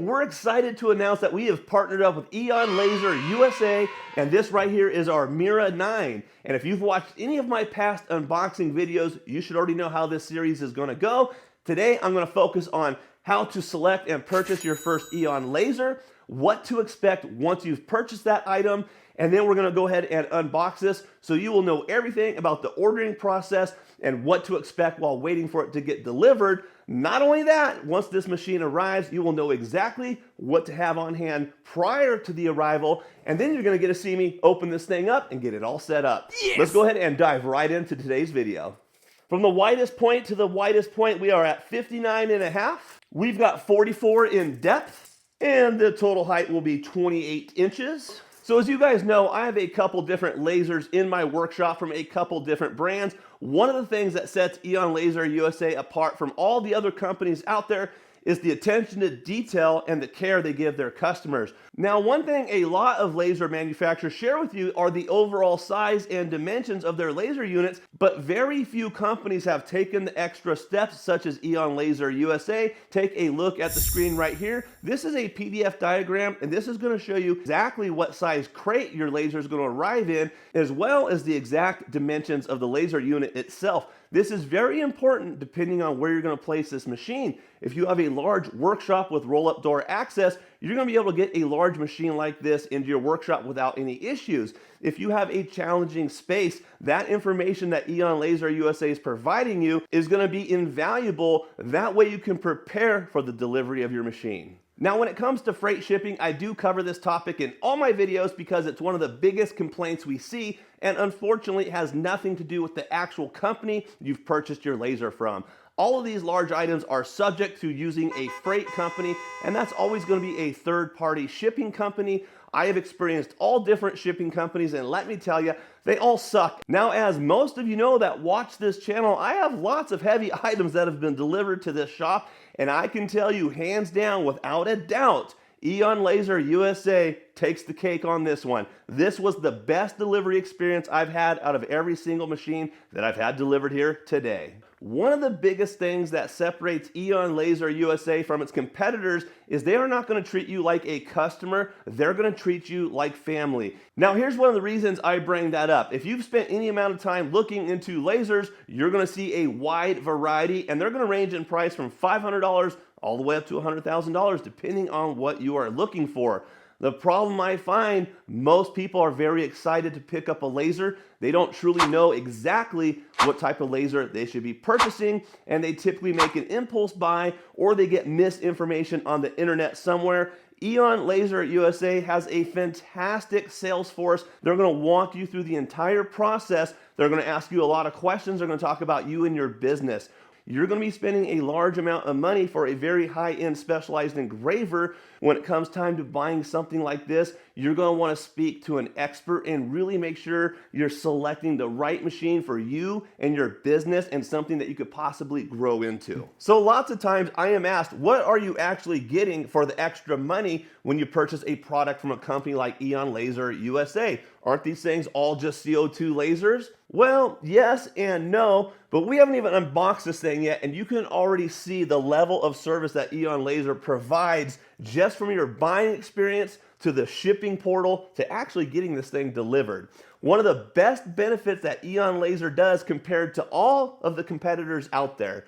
We're excited to announce that we have partnered up with Aeon Laser USA, and this right here is our Mira 9. And if you've watched any of my past unboxing videos, you should already know how this series is going to go. Today, I'm going to focus on how to select and purchase your first Aeon laser, what to expect once you've purchased that item, and then we're going to go ahead and unbox this so you will know everything about the ordering process and what to expect while waiting for it to get delivered. Not only that, once this machine arrives, you will know exactly what to have on hand prior to the arrival, and then you're going to get to see me open this thing up and get it all set up. Yes! Let's go ahead and dive right into today's video. From the widest point to the widest point, we are at 59.5. We've got 44 in depth, and the total height will be 28 inches. So as you guys know, I have a couple different lasers in my workshop from a couple different brands. One of the things that sets Aeon Laser USA apart from all the other companies out there is the attention to detail and the care they give their customers. Now, one thing a lot of laser manufacturers share with you are the overall size and dimensions of their laser units, but very few companies have taken the extra steps, such as Aeon Laser USA. Take a look at the screen right here. This is a PDF diagram, and this is going to show you exactly what size crate your laser is going to arrive in, as well as the exact dimensions of the laser unit itself. This is very important depending on where you're going to place this machine. If you have a large workshop with roll-up door access, you're going to be able to get a large machine like this into your workshop without any issues. If you have a challenging space, that information that Aeon Laser USA is providing you is going to be invaluable. That way you can prepare for the delivery of your machine. Now, when it comes to freight shipping, I do cover this topic in all my videos because it's one of the biggest complaints we see, and unfortunately it has nothing to do with the actual company you've purchased your laser from. All of these large items are subject to using a freight company, and that's always going to be a third-party shipping company. I have experienced all different shipping companies, and let me tell you, they all suck. Now, as most of you know that watch this channel, I have lots of heavy items that have been delivered to this shop, and I can tell you hands down, without a doubt, Aeon Laser USA takes the cake on this one. This was the best delivery experience I've had out of every single machine that I've had delivered here today. One of the biggest things that separates Aeon Laser USA from its competitors is they are not going to treat you like a customer, they're going to treat you like family. Now, here's one of the reasons I bring that up. If you've spent any amount of time looking into lasers, you're going to see a wide variety, and they're going to range in price from $500 all the way up to $100,000, depending on what you are looking for. The problem I find, most people are very excited to pick up a laser. They don't truly know exactly what type of laser they should be purchasing, and they typically make an impulse buy, or they get misinformation on the internet somewhere. Aeon Laser USA has a fantastic sales force. They're going to walk you through the entire process. They're going to ask you a lot of questions. They're going to talk about you and your business. You're going to be spending a large amount of money for a very high-end specialized engraver. When it comes time to buying something like this, you're going to want to speak to an expert and really make sure you're selecting the right machine for you and your business and something that you could possibly grow into. So lots of times I am asked, what are you actually getting for the extra money when you purchase a product from a company like Aeon Laser USA? Aren't these things all just CO2 lasers? Well, yes and no, but we haven't even unboxed this thing yet, and you can already see the level of service that Aeon Laser provides just from your buying experience to the shipping portal to actually getting this thing delivered. One of the best benefits that Aeon Laser does compared to all of the competitors out there,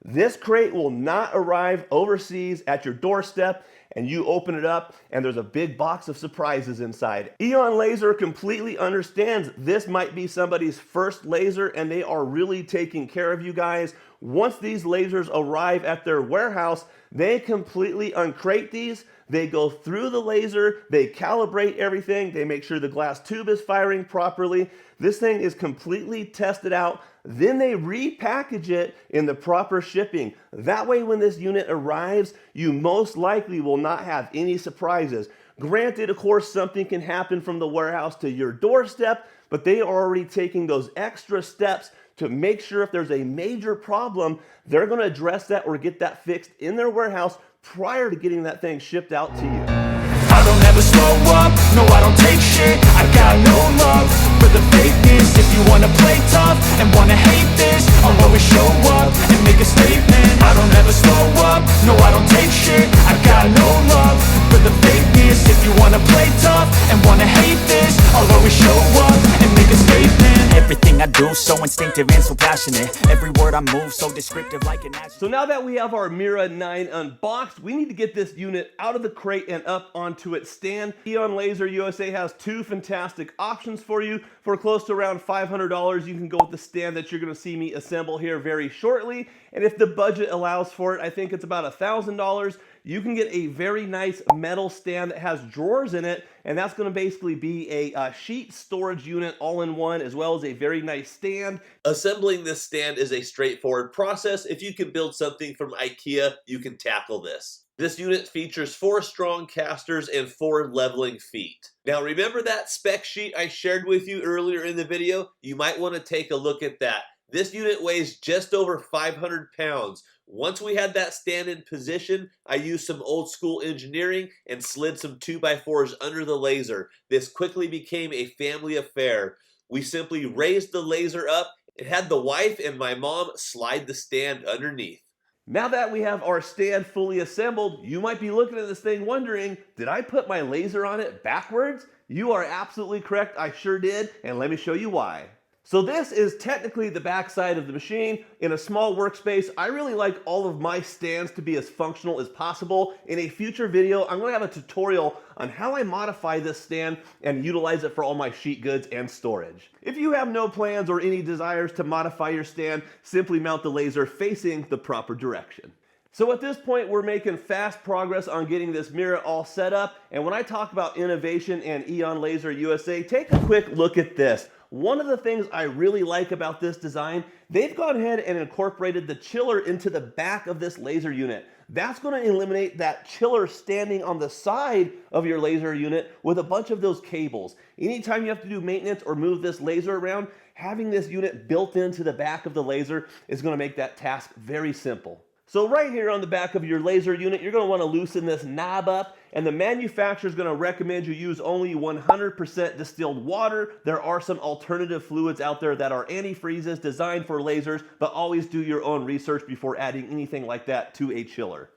this crate will not arrive overseas at your doorstep and you open it up and there's a big box of surprises inside. Aeon Laser completely understands this might be somebody's first laser and they are really taking care of you guys. Once these lasers arrive at their warehouse, they completely uncrate these. They go through the laser, they calibrate everything, they make sure the glass tube is firing properly. This thing is completely tested out. Then they repackage it in the proper shipping. That way, when this unit arrives, you most likely will not have any surprises. Granted, of course, something can happen from the warehouse to your doorstep, but they are already taking those extra steps to make sure if there's a major problem, they're going to address that or get that fixed in their warehouse prior to getting that thing shipped out to you. I don't ever slow up, no I don't take shit. I got no love for the fakeness. If you wanna play tough and wanna hate this, I'll always show up and make a statement. I don't ever slow up, no I don't take shit. I got no love for the fakeness. If you wanna play tough and wanna hate this, I'll always show up and make a statement. Everything I do so instinctive and so passionate. Every word I move so descriptive like an action. So now that we have our Mira 9 unboxed, we need to get this unit out of the crate and up onto its stand. Aeon Laser USA has two fantastic options for you. For close to around $500, you can go with the stand that you're going to see me assemble here very shortly. And if the budget allows for it, I think it's about $1,000. You can get a very nice metal stand that has drawers in it, and that's going to basically be a sheet storage unit all in one, as well as a very nice stand. Assembling this stand is a straightforward process. If you can build something from IKEA, you can tackle this. This unit features 4 strong casters and 4 leveling feet. Now remember that spec sheet I shared with you earlier in the video? You might want to take a look at that. This unit weighs just over 500 pounds. Once we had that stand in position, I used some old school engineering and slid some 2x4s under the laser. This quickly became a family affair. We simply raised the laser up and had the wife and my mom slide the stand underneath. Now that we have our stand fully assembled, you might be looking at this thing wondering, did I put my laser on it backwards? You are absolutely correct, I sure did, and let me show you why. So this is technically the back side of the machine. In a small workspace, I really like all of my stands to be as functional as possible. In a future video, I'm going to have a tutorial on how I modify this stand and utilize it for all my sheet goods and storage. If you have no plans or any desires to modify your stand, simply mount the laser facing the proper direction. So at this point, we're making fast progress on getting this Mira all set up. And when I talk about innovation and Aeon Laser USA, take a quick look at this. One of the things I really like about this design, they've gone ahead and incorporated the chiller into the back of this laser unit. That's going to eliminate that chiller standing on the side of your laser unit with a bunch of those cables. Anytime you have to do maintenance or move this laser around, having this unit built into the back of the laser is going to make that task very simple. So right here on the back of your laser unit, you're going to want to loosen this knob up, and the manufacturer is going to recommend you use only 100% distilled water. There are some alternative fluids out there that are antifreezes designed for lasers, but always do your own research before adding anything like that to a chiller.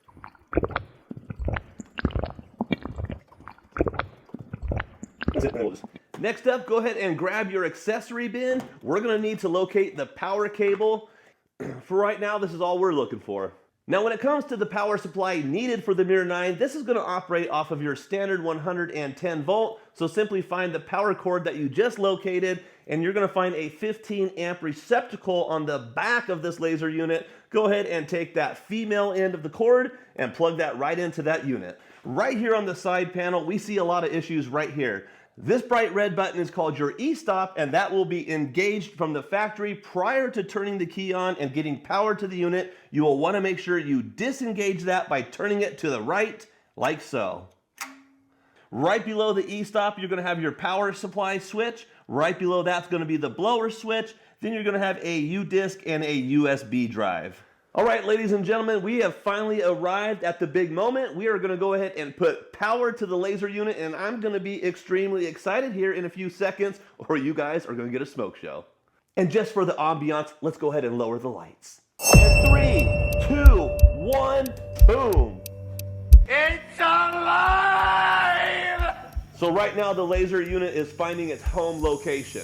Next up, go ahead and grab your accessory bin. We're going to need to locate the power cable. For right now, this is all we're looking for. Now, when it comes to the power supply needed for the Mira 9, this is going to operate off of your standard 110 volt. So simply find the power cord that you just located, and you're going to find a 15 amp receptacle on the back of this laser unit. Go ahead and take that female end of the cord and plug that right into that unit. Right here on the side panel, we see a lot of issues right here. This bright red button is called your e-stop, and that will be engaged from the factory prior to turning the key on and getting power to the unit. You will want to make sure you disengage that by turning it to the right, like so. Right below the e-stop, you're going to have your power supply switch. Right below that's going to be the blower switch. Then you're going to have a U-disc and a USB drive. All right, ladies and gentlemen, we have finally arrived at the big moment. We are going to go ahead and put power to the laser unit, and I'm going to be extremely excited here in a few seconds, or you guys are going to get a smoke show. And just for the ambiance, let's go ahead and lower the lights. And 3, 2, 1, boom. It's alive! So right now the laser unit is finding its home location.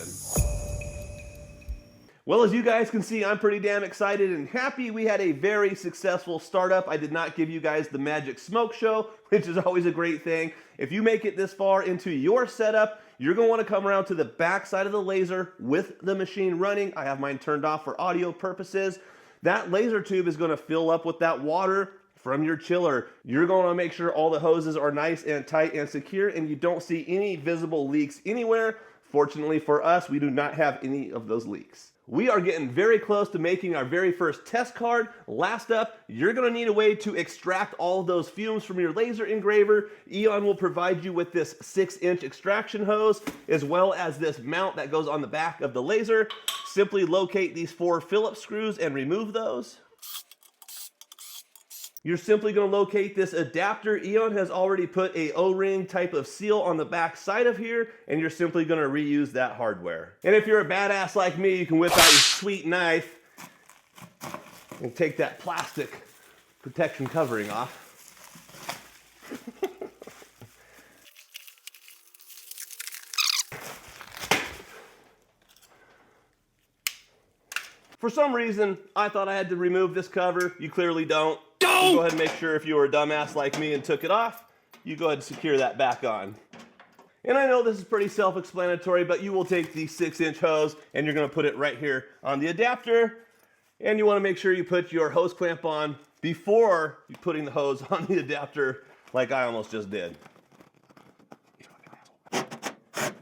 Well, as you guys can see, I'm pretty damn excited and happy. We had a very successful startup. I did not give you guys the magic smoke show, which is always a great thing. If you make it this far into your setup, you're going to want to come around to the back side of the laser with the machine running. I have mine turned off for audio purposes. That laser tube is going to fill up with that water from your chiller. You're going to make sure all the hoses are nice and tight and secure, and you don't see any visible leaks anywhere. Fortunately for us, we do not have any of those leaks. We are getting very close to making our very first test card. Last up, you're going to need a way to extract all of those fumes from your laser engraver. Aeon will provide you with this 6-inch extraction hose, as well as this mount that goes on the back of the laser. Simply locate these 4 Phillips screws and remove those. You're simply going to locate this adapter. Aeon has already put a O-ring type of seal on the back side of here, and you're simply going to reuse that hardware. And if you're a badass like me, you can whip out your sweet knife and take that plastic protection covering off. For some reason, I thought I had to remove this cover. You clearly don't. Go ahead and make sure if you were a dumbass like me and took it off, you go ahead and secure that back on. And I know this is pretty self-explanatory, but you will take the 6-inch hose and you're going to put it right here on the adapter. And you want to make sure you put your hose clamp on before you putting the hose on the adapter like I almost just did.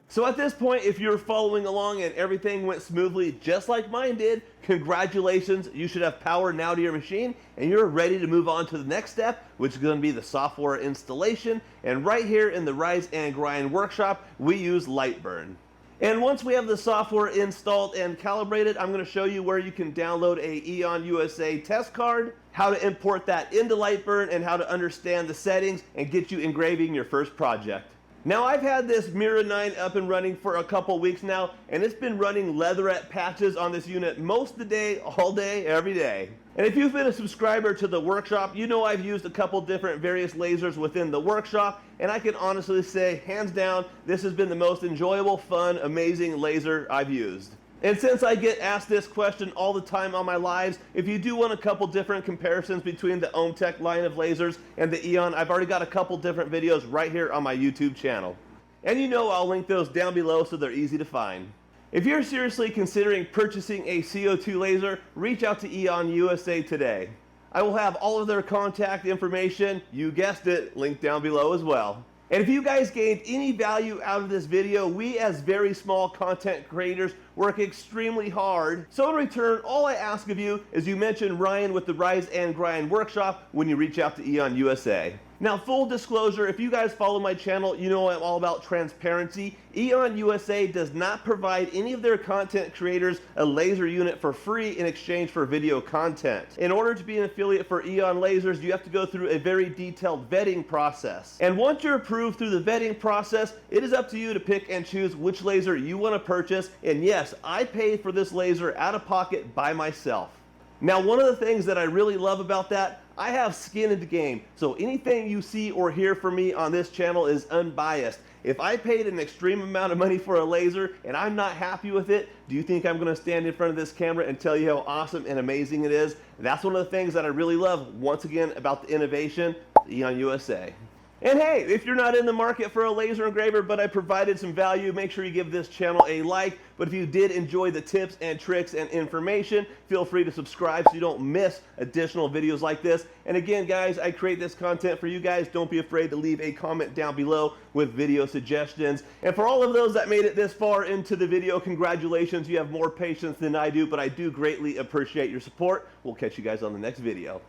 So at this point, if you're following along and everything went smoothly just like mine did, congratulations, you should have power now to your machine and you're ready to move on to the next step, which is going to be the software installation. And right here in the Rise and Grind workshop, we use Lightburn. And once we have the software installed and calibrated, I'm going to show you where you can download a Aeon USA test card, how to import that into Lightburn, and how to understand the settings and get you engraving your first project. Now I've had this Mira 9 up and running for a couple weeks now, and it's been running leatherette patches on this unit most of the day, all day, every day. And if you've been a subscriber to the workshop, you know I've used a couple different various lasers within the workshop, and I can honestly say, hands down, this has been the most enjoyable, fun, amazing laser I've used. And since I get asked this question all the time on my lives, if you do want a couple different comparisons between the OhmTech line of lasers and the Aeon, I've already got a couple different videos right here on my YouTube channel. And you know I'll link those down below so they're easy to find. If you're seriously considering purchasing a CO2 laser, reach out to Aeon USA today. I will have all of their contact information, you guessed it, linked down below as well. And if you guys gained any value out of this video, we as very small content creators work extremely hard. So in return, all I ask of you is you mention Ryan with the Rise and Grind workshop when you reach out to Aeon USA. Now, full disclosure, if you guys follow my channel, you know I'm all about transparency. Aeon USA does not provide any of their content creators a laser unit for free in exchange for video content. In order to be an affiliate for Aeon Lasers, you have to go through a very detailed vetting process. And once you're approved through the vetting process, it is up to you to pick and choose which laser you want to purchase. And yes, I paid for this laser out of pocket by myself. Now, one of the things that I really love about that, I have skin in the game. So anything you see or hear from me on this channel is unbiased. If I paid an extreme amount of money for a laser and I'm not happy with it, do you think I'm going to stand in front of this camera and tell you how awesome and amazing it is? That's one of the things that I really love, once again, about the innovation, Aeon USA. And hey, if you're not in the market for a laser engraver, but I provided some value, make sure you give this channel a like. But if you did enjoy the tips and tricks and information, feel free to subscribe so you don't miss additional videos like this. And again, guys, I create this content for you guys. Don't be afraid to leave a comment down below with video suggestions. And for all of those that made it this far into the video, congratulations. You have more patience than I do, but I do greatly appreciate your support. We'll catch you guys on the next video.